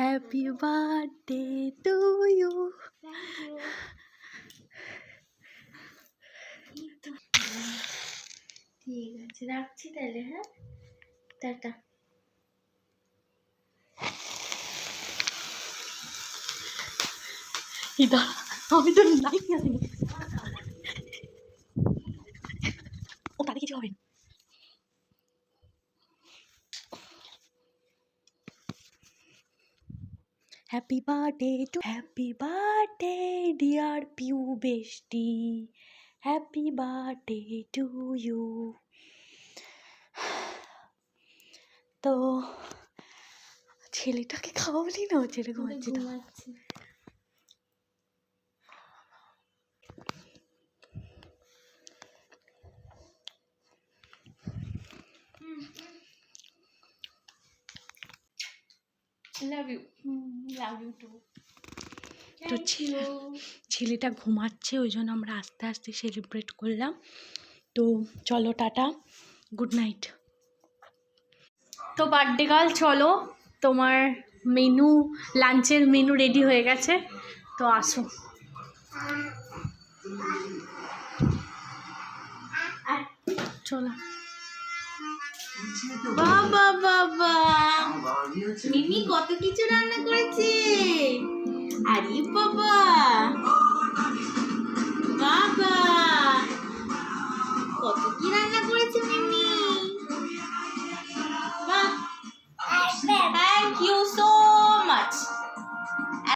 Happy birthday to you. ঠিক আছে, রাখছি তাহলে। হ্যাঁ, টাটা। আমি তো লাইট নিয়ে আসিনি। ও তাদের কিছু হবে না। Happy birthday dear Piu bestie, happy birthday to you. তো ছেলেটাকে খাওয়াবলি না? ছেলে ঘুমাচ্ছে। Love you, love you too. তো ছেলেটা ঘুমাচ্ছে, ওই জন্য আমরা আস্তে আস্তে সেলিব্রেট করলাম। তো চলো টাটা, গুড নাইট। তো বার্থডে গার্ল চলো, তোমার মেনু, লাঞ্চের মেনু রেডি হয়ে গেছে, তো আসো। চলো। বাবা বাবা, মিমি কত কিছু রান্না করেছে।